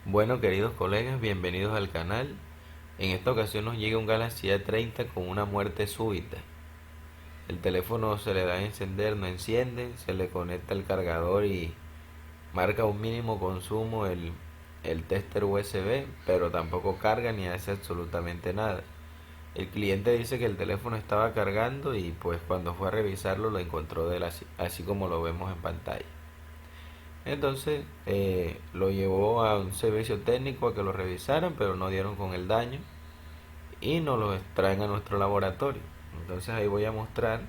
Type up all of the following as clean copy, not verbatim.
Bueno, queridos colegas, bienvenidos al canal. En esta ocasión nos llega un Galaxy A30 con una muerte súbita. El teléfono se le da a encender, no enciende, se le conecta el cargador y marca un mínimo consumo el tester USB, pero tampoco carga ni hace absolutamente nada. El cliente dice que el teléfono estaba cargando y pues cuando fue a revisarlo lo encontró así como lo vemos en pantalla. Entonces lo llevó a un servicio técnico a que lo revisaran, pero no dieron con el daño y nos lo traen a nuestro laboratorio. Entonces ahí voy a mostrar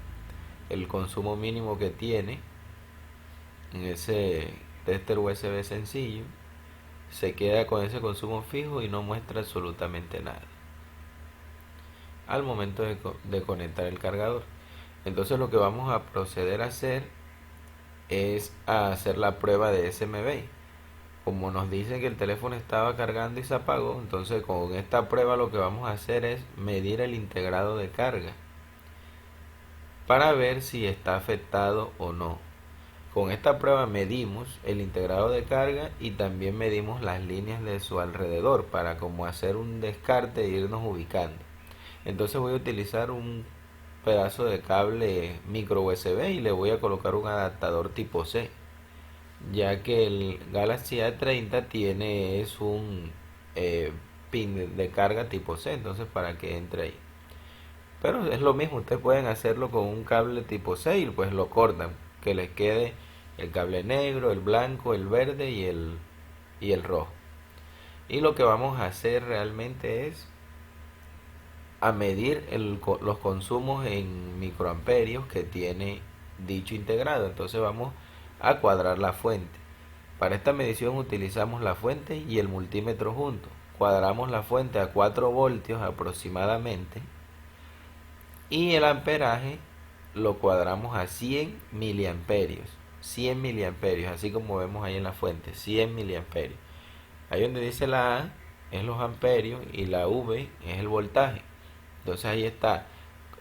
el consumo mínimo que tiene en ese tester USB sencillo. Se queda con ese consumo fijo y no muestra absolutamente nada al momento de conectar el cargador. Entonces lo que vamos a proceder a hacer es a hacer la prueba de SMB. Como nos dicen que el teléfono estaba cargando y se apagó, entonces con esta prueba lo que vamos a hacer es medir el integrado de carga para ver si está afectado o no. Con esta prueba medimos el integrado de carga y también medimos las líneas de su alrededor para como hacer un descarte e irnos ubicando. Entonces voy a utilizar un pedazo de cable micro USB y le voy a colocar un adaptador tipo C, ya que el Galaxy A30 tiene es un pin de carga tipo C, entonces para que entre ahí. Pero es lo mismo, ustedes pueden hacerlo con un cable tipo C y pues lo cortan, que les quede el cable negro, el blanco, el verde y el rojo. Y lo que vamos a hacer realmente es a medir los consumos en microamperios que tiene dicho integrado. Entonces vamos a cuadrar la fuente. Para esta medición utilizamos la fuente y el multímetro juntos. Cuadramos la fuente a 4 voltios aproximadamente y el amperaje lo cuadramos a 100 miliamperios. 100 miliamperios, así como vemos ahí en la fuente, 100 miliamperios. Ahí donde dice la A es los amperios y la V es el voltaje. Entonces ahí está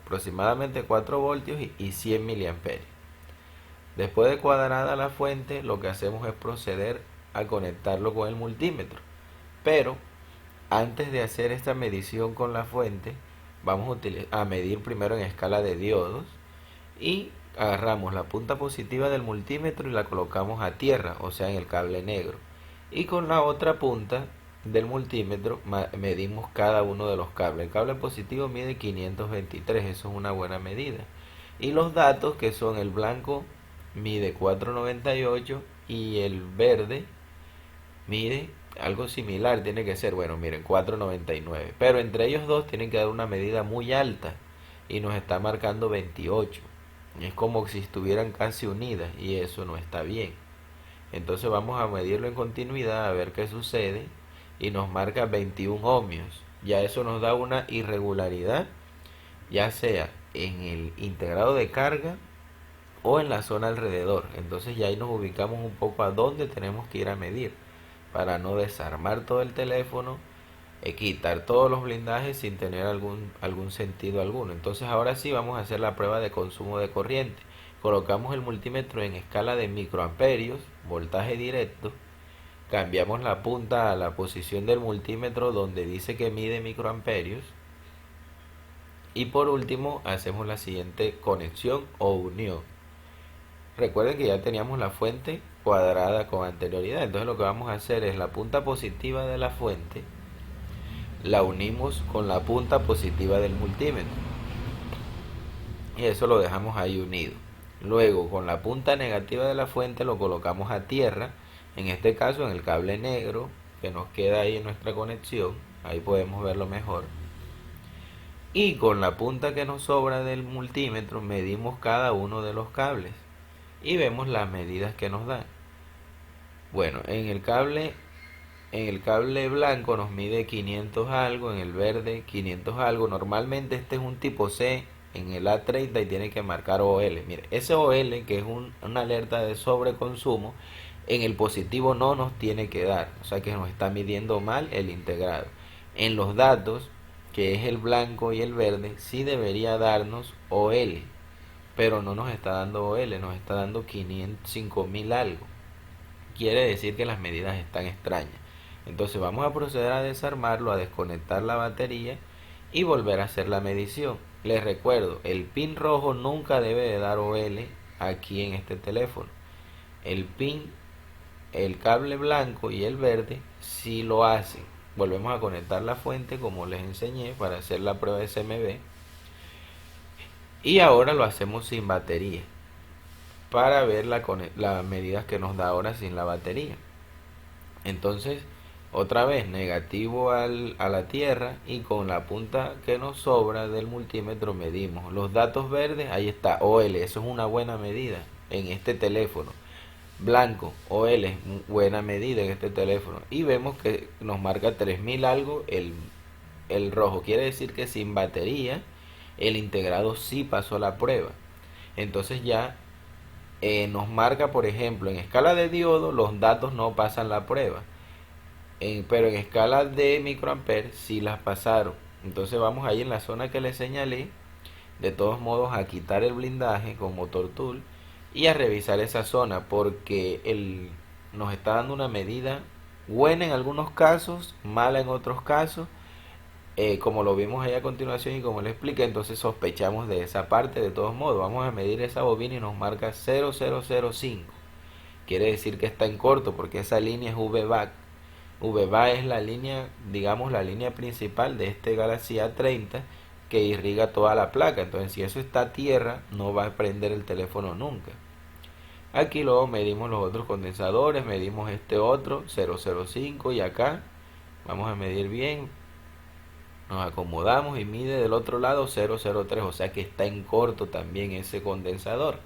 aproximadamente 4 voltios y 100 miliamperios. Después de cuadrada la fuente, lo que hacemos es proceder a conectarlo con el multímetro. Pero antes de hacer esta medición con la fuente, vamos a medir primero en escala de diodos y agarramos la punta positiva del multímetro y la colocamos a tierra, o sea en el cable negro. Y con la otra punta del multímetro medimos cada uno de los cables. El cable positivo mide 523, eso es una buena medida. Y los datos que son el blanco mide 498 y el verde mide algo similar, tiene que ser, bueno, miren, 499. Pero entre ellos dos tienen que dar una medida muy alta y nos está marcando 28. Es como si estuvieran casi unidas y eso no está bien. Entonces vamos a medirlo en continuidad a ver qué sucede y nos marca 21 ohmios. Ya eso nos da una irregularidad, ya sea en el integrado de carga o en la zona alrededor. Entonces ya ahí nos ubicamos un poco a dónde tenemos que ir a medir para no desarmar todo el teléfono, quitar todos los blindajes sin tener algún sentido alguno. Entonces ahora sí vamos a hacer la prueba de consumo de corriente. Colocamos el multímetro en escala de microamperios, voltaje directo. Cambiamos la punta a la posición del multímetro donde dice que mide microamperios. Y por último hacemos la siguiente conexión o unión. Recuerden que ya teníamos la fuente cuadrada con anterioridad. Entonces lo que vamos a hacer es la punta positiva de la fuente la unimos con la punta positiva del multímetro y eso lo dejamos ahí unido. Luego con la punta negativa de la fuente lo colocamos a tierra, en este caso en el cable negro que nos queda ahí en nuestra conexión, ahí podemos verlo mejor. Y con la punta que nos sobra del multímetro medimos cada uno de los cables y vemos las medidas que nos dan. Bueno, en el cable blanco nos mide 500 algo, en el verde 500 algo. Normalmente este es un tipo C en el A30 y tiene que marcar OL. Mire, ese OL que es una alerta de sobreconsumo, en el positivo no nos tiene que dar. O sea que nos está midiendo mal el integrado. En los datos, que es el blanco y el verde, sí debería darnos OL. Pero no nos está dando OL, nos está dando 500, 5000 algo. Quiere decir que las medidas están extrañas. Entonces vamos a proceder a desarmarlo, a desconectar la batería y volver a hacer la medición. Les recuerdo, el pin rojo nunca debe de dar OL aquí en este teléfono. El pin, el cable blanco y el verde sí lo hacen. Volvemos a conectar la fuente como les enseñé para hacer la prueba de SMB. Y ahora lo hacemos sin batería para ver las medidas que nos da ahora sin la batería. Entonces, otra vez negativo a la tierra y con la punta que nos sobra del multímetro medimos. Los datos verdes, ahí está, OL, eso es una buena medida en este teléfono. Blanco, OL, es buena medida en este teléfono. Y vemos que nos marca 3000 algo el rojo. Quiere decir que sin batería el integrado sí pasó la prueba. Entonces ya nos marca, por ejemplo, en escala de diodo los datos no pasan la prueba, pero en escala de microamperes sí las pasaron. Entonces vamos ahí en la zona que les señalé, de todos modos a quitar el blindaje con motor tool y a revisar esa zona porque nos está dando una medida buena en algunos casos, mala en otros casos, como lo vimos ahí a continuación y como le expliqué. Entonces sospechamos de esa parte. De todos modos vamos a medir esa bobina y nos marca 0005, quiere decir que está en corto porque esa línea es VBAC. VBAC es la línea, digamos la línea principal de este Galaxy A30 que irriga toda la placa. Entonces si eso está a tierra no va a prender el teléfono nunca. Aquí luego medimos los otros condensadores, medimos este otro 005 y acá vamos a medir bien. Nos acomodamos y mide del otro lado 003, o sea que está en corto también ese condensador.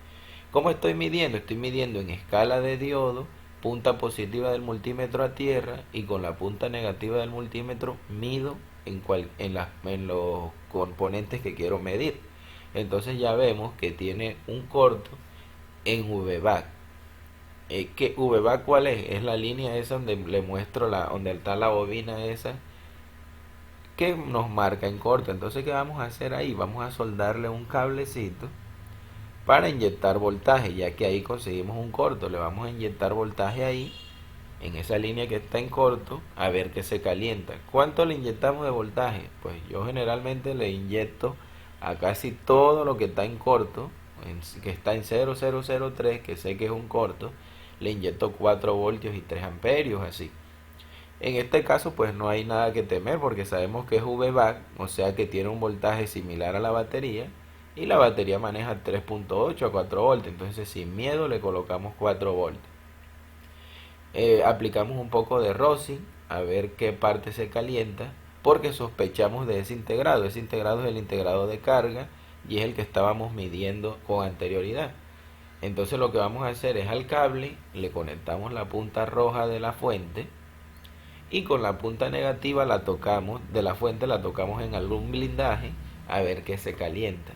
¿Cómo estoy midiendo? Estoy midiendo en escala de diodo, punta positiva del multímetro a tierra y con la punta negativa del multímetro mido en los componentes que quiero medir. Entonces ya vemos que tiene un corto en VBAC. ¿Qué VBAC cuál es? Es la línea esa donde le muestro donde está la bobina esa que nos marca en corto. Entonces ¿qué vamos a hacer ahí? Vamos a soldarle un cablecito para inyectar voltaje, ya que ahí conseguimos un corto. Le vamos a inyectar voltaje ahí en esa línea que está en corto, a ver que se calienta. ¿Cuánto le inyectamos de voltaje? Pues yo generalmente le inyecto a casi todo lo que está en corto, que está en 0003, que sé que es un corto, le inyecto 4 voltios y 3 amperios así. En este caso pues no hay nada que temer porque sabemos que es VBAC, o sea que tiene un voltaje similar a la batería y la batería maneja 3.8 a 4 voltios, entonces sin miedo le colocamos 4 voltios. Aplicamos un poco de rosin a ver qué parte se calienta porque sospechamos de ese integrado. Ese integrado es el integrado de carga y es el que estábamos midiendo con anterioridad. Entonces lo que vamos a hacer es al cable le conectamos la punta roja de la fuente y con la punta negativa la tocamos de la fuente, la tocamos en algún blindaje a ver que se calienta.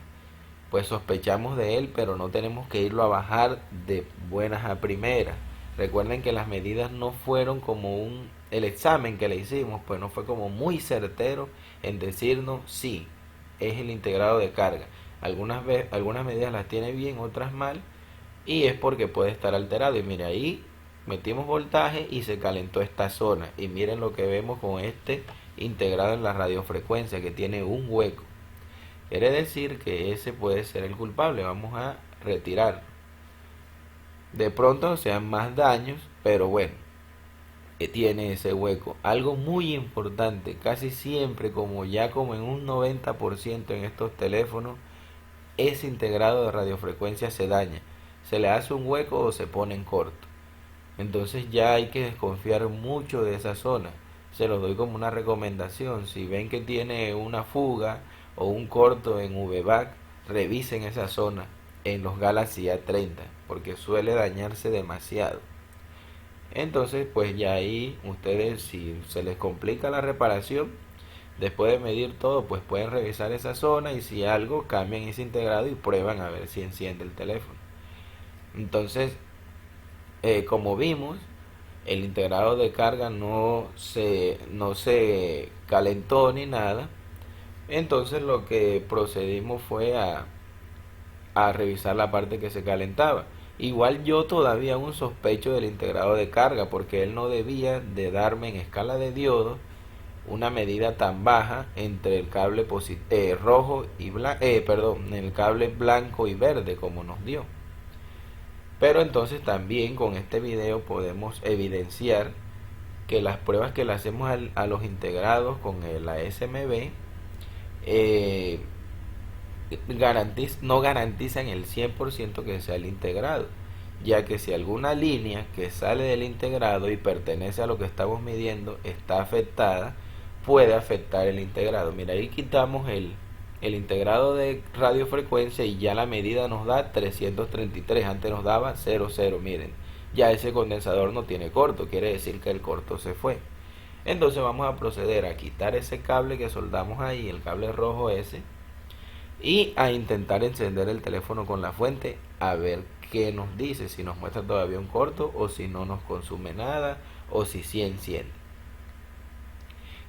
Pues sospechamos de él, pero no tenemos que irlo a bajar de buenas a primeras. Recuerden que las medidas no fueron como el examen que le hicimos, pues no fue como muy certero en decirnos sí, es el integrado de carga. Algunas medidas las tiene bien, otras mal, y es porque puede estar alterado. Y mire, ahí metimos voltaje y se calentó esta zona. Y miren lo que vemos con este integrado en la radiofrecuencia que tiene un hueco. Quiere decir que ese puede ser el culpable. Vamos a retirar. De pronto sean más daños, pero bueno, que tiene ese hueco. Algo muy importante, casi siempre, como en un 90% en estos teléfonos, ese integrado de radiofrecuencia se daña. Se le hace un hueco o se pone en corto. Entonces ya hay que desconfiar mucho de esa zona. Se los doy como una recomendación. Si ven que tiene una fuga o un corto en VBAC, revisen esa zona en los Galaxy A30 porque suele dañarse demasiado. Entonces pues ya ahí ustedes, si se les complica la reparación, después de medir todo, pues pueden revisar esa zona y si algo, cambian ese integrado y prueban a ver si enciende el teléfono. Entonces, como vimos, el integrado de carga no se calentó ni nada. Entonces lo que procedimos fue a revisar la parte que se calentaba. Igual yo todavía aún sospecho del integrado de carga porque él no debía de darme en escala de diodos una medida tan baja entre el cable rojo y perdón, el cable blanco y verde como nos dio. Pero entonces también con este video podemos evidenciar que las pruebas que le hacemos a los integrados con el ASMB eh, no garantizan el 100% que sea el integrado, ya que si alguna línea que sale del integrado y pertenece a lo que estamos midiendo está afectada, puede afectar el integrado. Mira, ahí quitamos el integrado de radiofrecuencia y ya la medida nos da 333, antes nos daba 00, miren, ya ese condensador no tiene corto, quiere decir que el corto se fue. Entonces vamos a proceder a quitar ese cable que soldamos ahí, el cable rojo ese, y a intentar encender el teléfono con la fuente a ver qué nos dice, si nos muestra todavía un corto o si no nos consume nada o si sí enciende.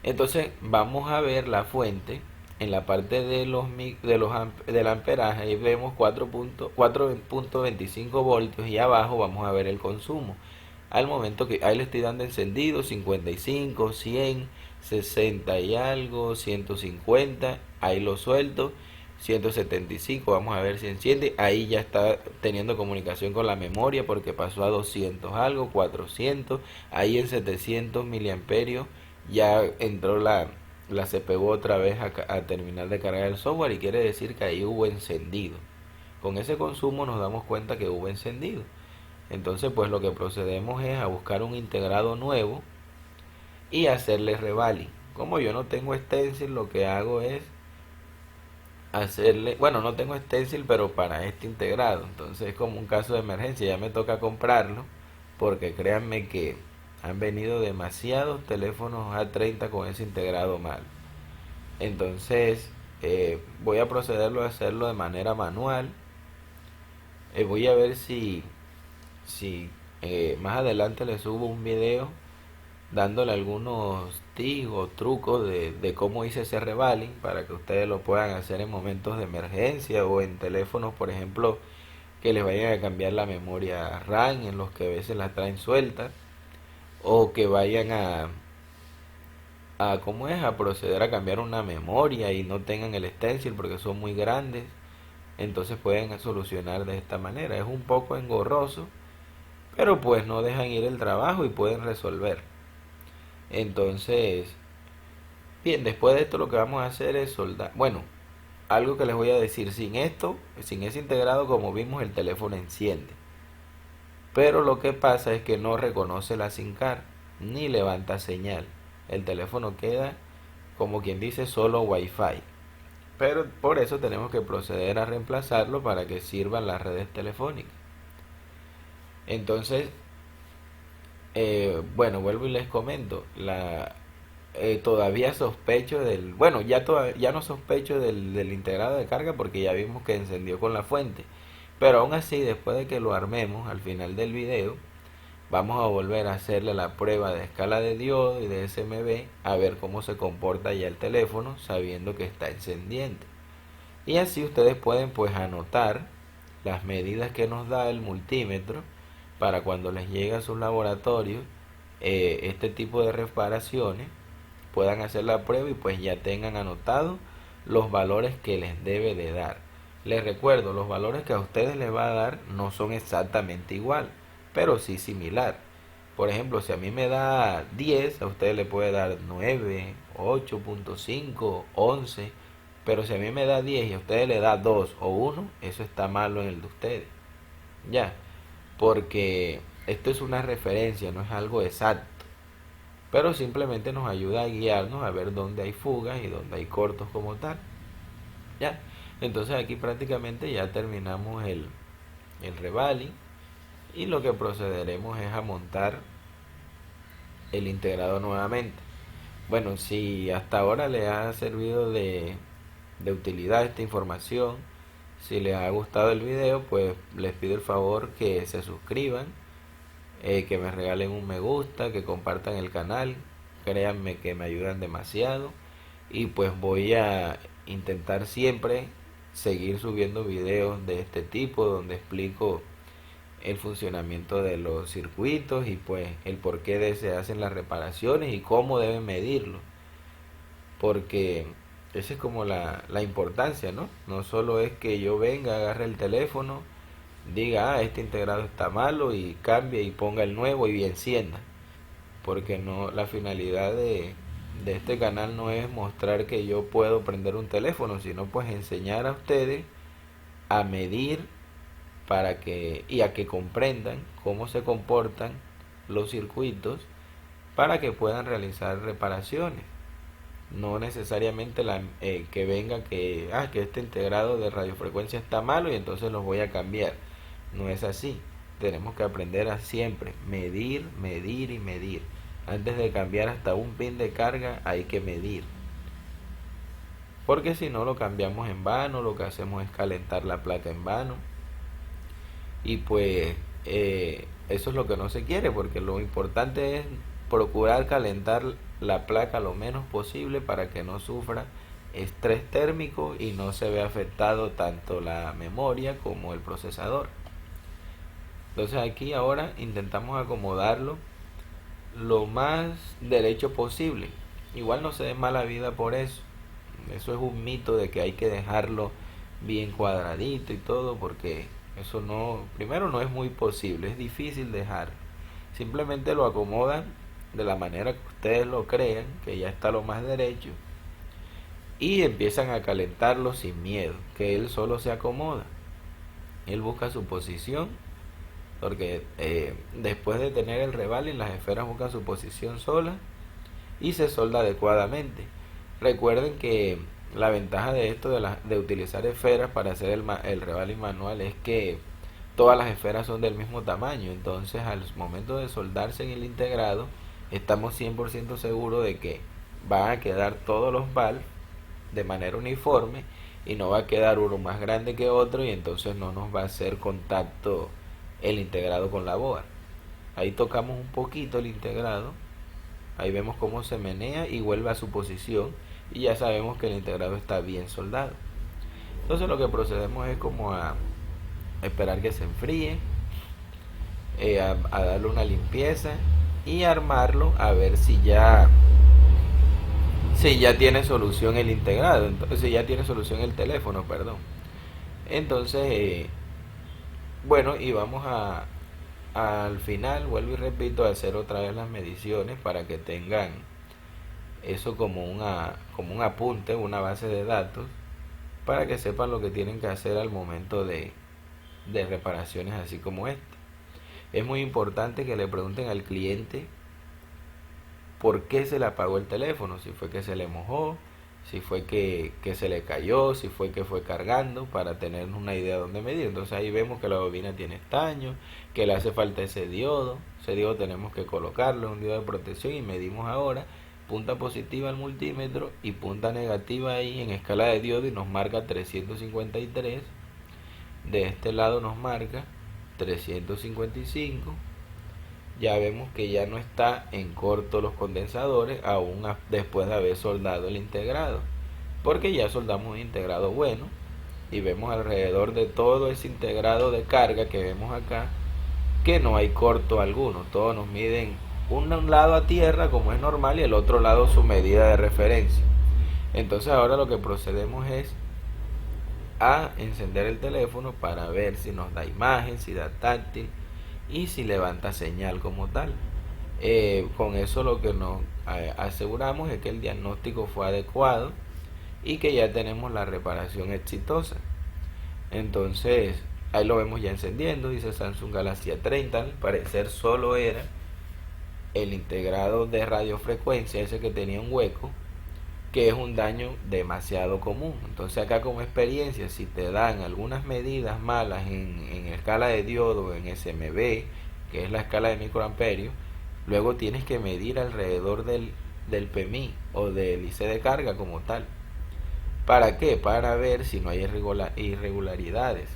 Entonces vamos a ver la fuente en la parte del amperaje. Ahí vemos 4.25 voltios y abajo vamos a ver el consumo. Al momento que ahí le estoy dando encendido 55, 100, 60 y algo, 150, ahí lo suelto, 175, vamos a ver si enciende. Ahí ya está teniendo comunicación con la memoria porque pasó a 200 algo, 400, ahí en 700 miliamperios ya entró la CPU otra vez a terminar de cargar el software y quiere decir que ahí hubo encendido. Con ese consumo nos damos cuenta que hubo encendido. Entonces pues lo que procedemos es a buscar un integrado nuevo y hacerle revaling. Como yo no tengo stencil, lo que hago es hacerle, bueno, no tengo stencil pero para este integrado, entonces es como un caso de emergencia, ya me toca comprarlo porque créanme que han venido demasiados teléfonos A30 con ese integrado mal. Entonces voy a procederlo a hacerlo de manera manual. Voy a ver si más adelante le subo un video dándole algunos tips o trucos de cómo hice ese revaling para que ustedes lo puedan hacer en momentos de emergencia o en teléfonos, por ejemplo, que les vayan a cambiar la memoria RAM en los que a veces la traen suelta, o que vayan a cómo es a proceder a cambiar una memoria y no tengan el stencil porque son muy grandes. Entonces pueden solucionar de esta manera. Es un poco engorroso, pero pues no dejan ir el trabajo y pueden resolver. Entonces, bien, después de esto lo que vamos a hacer es soldar. Bueno, algo que les voy a decir, sin esto, sin ese integrado, como vimos, el teléfono enciende. Pero lo que pasa es que no reconoce la SIM card ni levanta señal. El teléfono queda, como quien dice, solo Wi-Fi. Pero por eso tenemos que proceder a reemplazarlo para que sirvan las redes telefónicas. Entonces, bueno, vuelvo y les comento, todavía sospecho bueno, ya no sospecho del integrado de carga porque ya vimos que encendió con la fuente, pero aún así después de que lo armemos al final del video, vamos a volver a hacerle la prueba de escala de diodo y de SMB a ver cómo se comporta ya el teléfono sabiendo que está encendiente. Y así ustedes pueden pues anotar las medidas que nos da el multímetro para cuando les llegue a sus laboratorios este tipo de reparaciones puedan hacer la prueba y pues ya tengan anotado los valores que les debe de dar. Les recuerdo, los valores que a ustedes les va a dar no son exactamente igual, pero sí similar. Por ejemplo, si a mí me da 10, a ustedes le puede dar 9, 8.5, 11. Pero si a mí me da 10 y a ustedes le da 2 o 1, eso está malo en el de ustedes. Ya, porque esto es una referencia, no es algo exacto. Pero simplemente nos ayuda a guiarnos a ver dónde hay fugas y dónde hay cortos como tal. Ya, entonces aquí prácticamente ya terminamos el revaling y lo que procederemos es a montar el integrado nuevamente. Bueno, si hasta ahora les ha servido de utilidad esta información, si les ha gustado el video, pues les pido el favor que se suscriban, que me regalen un me gusta, que compartan el canal, créanme que me ayudan demasiado y pues voy a intentar siempre seguir subiendo videos de este tipo donde explico el funcionamiento de los circuitos y pues el por qué se hacen las reparaciones y cómo deben medirlo. Porque esa es como la importancia, ¿no? No solo es que yo venga, agarre el teléfono, diga, este integrado está malo y cambie y ponga el nuevo y encienda. Porque no, la finalidad de este canal no es mostrar que yo puedo prender un teléfono, sino pues enseñar a ustedes a medir para que y a que comprendan cómo se comportan los circuitos para que puedan realizar reparaciones. No necesariamente que venga que este integrado de radiofrecuencia está malo y entonces los voy a cambiar. No es así. Tenemos que aprender a siempre medir, medir y medir. Antes de cambiar hasta un pin de carga hay que medir. Porque si no lo cambiamos en vano, lo que hacemos es calentar la placa en vano. Y pues eso es lo que no se quiere, porque lo importante es procurar calentar la placa lo menos posible para que no sufra estrés térmico y no se vea afectado tanto la memoria como el procesador. Entonces aquí ahora intentamos acomodarlo lo más derecho posible. Igual no se dé mala vida por eso. Eso es un mito de que hay que dejarlo bien cuadradito y todo, porque eso no, primero no es muy posible, es difícil dejar. Simplemente lo acomodan de la manera que ustedes lo crean, que ya está lo más derecho, y empiezan a calentarlo sin miedo, que él solo se acomoda. Él busca su posición, porque después de tener el rebalín, las esferas buscan su posición sola y se solda adecuadamente. Recuerden que la ventaja de esto de utilizar esferas para hacer el rebalín manual es que todas las esferas son del mismo tamaño. Entonces al momento de soldarse en el integrado estamos 100% seguros de que van a quedar todos los valves de manera uniforme y no va a quedar uno más grande que otro, y entonces no nos va a hacer contacto el integrado con la board. Ahí tocamos un poquito el integrado, ahí vemos cómo se menea y vuelve a su posición y ya sabemos que el integrado está bien soldado. Entonces lo que procedemos es como a esperar que se enfríe, a darle una limpieza y armarlo a ver si ya tiene solución el integrado, entonces si ya tiene solución el teléfono, perdón. Entonces bueno, y vamos al final, vuelvo y repito, a hacer otra vez las mediciones para que tengan eso como un apunte, una base de datos, para que sepan lo que tienen que hacer al momento de reparaciones así como esta. Es muy importante que le pregunten al cliente por qué se le apagó el teléfono, si fue que se le mojó, si fue que se le cayó, si fue que fue cargando, para tener una idea de dónde medir. Entonces ahí vemos que la bobina tiene estaño, que le hace falta ese diodo tenemos que colocarlo, un diodo de protección, y medimos ahora punta positiva al multímetro y punta negativa ahí en escala de diodo y nos marca 353. De este lado nos marca 355. Ya vemos que ya no está en corto los condensadores aún después de haber soldado el integrado, porque ya soldamos un integrado bueno, y vemos alrededor de todo ese integrado de carga que vemos acá que no hay corto alguno. Todos nos miden un lado a tierra como es normal y el otro lado su medida de referencia. Entonces ahora lo que procedemos es a encender el teléfono para ver si nos da imagen, si da táctil y si levanta señal como tal. Con eso lo que nos aseguramos es que el diagnóstico fue adecuado y que ya tenemos la reparación exitosa. Entonces ahí lo vemos ya encendiendo, dice Samsung Galaxy A30. Al parecer solo era el integrado de radiofrecuencia, ese que tenía un hueco, que es un daño demasiado común. Entonces acá, como experiencia, si te dan algunas medidas malas en escala de diodo, en SMB, que es la escala de microamperios, luego tienes que medir alrededor del PMI o del IC de carga como tal. ¿Para qué? Para ver si no hay irregularidades.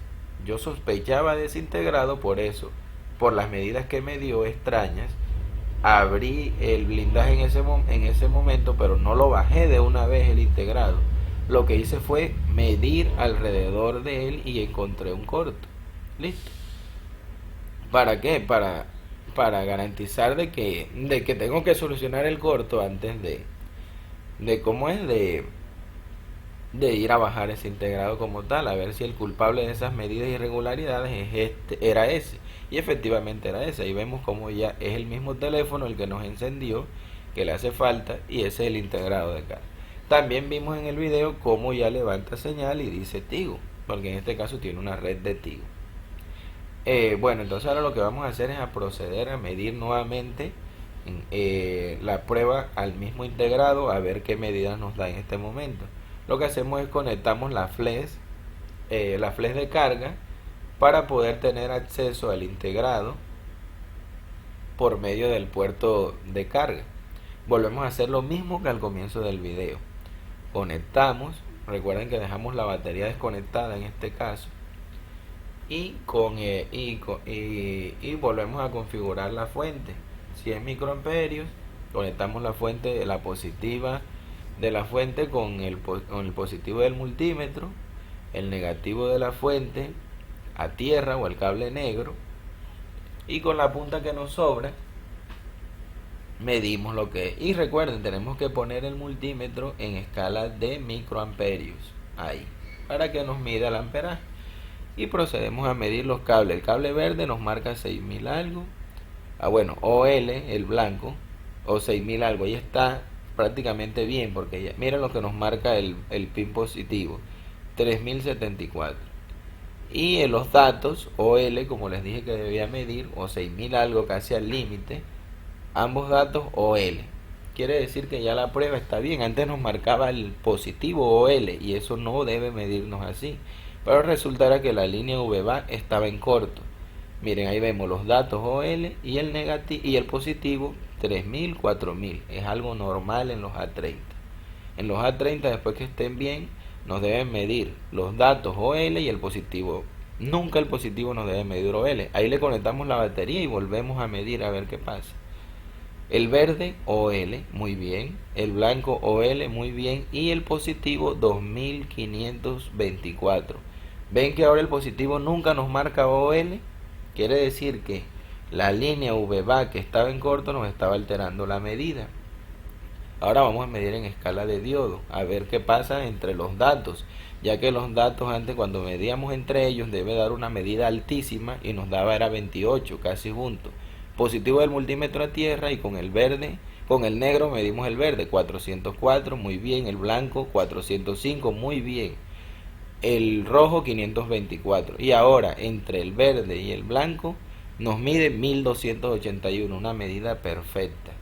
Yo sospechaba de ese integrado por eso, por las medidas que me dio extrañas. Abrí el blindaje en ese momento, pero no lo bajé de una vez el integrado. Lo que hice fue medir alrededor de él y encontré un corto. Listo. ¿Para qué? Para garantizar de que tengo que solucionar el corto antes de cómo es de ir a bajar ese integrado como tal, a ver si el culpable de esas medidas e irregularidades era ese. Y efectivamente era ese. Ahí vemos como ya es el mismo teléfono el que nos encendió, que le hace falta, y ese es el integrado de acá. También vimos en el video cómo ya levanta señal y dice Tigo, porque en este caso tiene una red de Tigo. Bueno, entonces ahora lo que vamos a hacer es a proceder a medir nuevamente la prueba al mismo integrado, a ver qué medidas nos da en este momento. Lo que hacemos es conectamos la flex de carga para poder tener acceso al integrado por medio del puerto de carga. Volvemos a hacer lo mismo que al comienzo del video. Conectamos, recuerden que dejamos la batería desconectada en este caso, y volvemos a configurar la fuente. 100 microamperios, conectamos la fuente, la positiva de la fuente con el positivo del multímetro, el negativo de la fuente a tierra o al cable negro, y con la punta que nos sobra medimos lo que es. Y recuerden, tenemos que poner el multímetro en escala de microamperios ahí, para que nos mida el amperaje. Y procedemos a medir los cables. El cable verde nos marca 6000 algo. Bueno, OL, el blanco, o 6000 algo. Ahí está prácticamente bien, porque ya, miren lo que nos marca el pin positivo, 3074. Y en los datos, OL, como les dije que debía medir, o 6000 algo, casi al límite, ambos datos OL. Quiere decir que ya la prueba está bien. Antes nos marcaba el positivo OL y eso no debe medirnos así. Pero resultará que la línea VBAC estaba en corto. Miren, ahí vemos los datos OL y el negativo y el positivo 3000, 4000. Es algo normal en los A30. En los A30, después que estén bien, nos deben medir los datos OL y el positivo. Nunca el positivo nos debe medir OL. Ahí le conectamos la batería y volvemos a medir a ver qué pasa. El verde OL, muy bien. El blanco OL, muy bien. Y el positivo 2524. Ven que ahora el positivo nunca nos marca OL. Quiere decir que la línea VBAC que estaba en corto nos estaba alterando la medida. Ahora vamos a medir en escala de diodo, a ver qué pasa entre los datos, ya que los datos antes, cuando medíamos entre ellos, debe dar una medida altísima y nos daba era 28, casi junto. Positivo del multímetro a tierra, y con el verde, con el negro medimos el verde, 404, muy bien. El blanco 405, muy bien. El rojo 524. Y ahora entre el verde y el blanco nos mide 1281, una medida perfecta.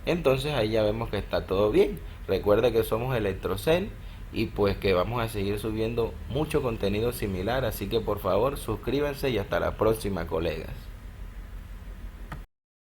Entonces ahí ya vemos que está todo bien. Recuerda que somos Electrocel y pues que vamos a seguir subiendo mucho contenido similar, así que por favor suscríbanse y hasta la próxima, colegas.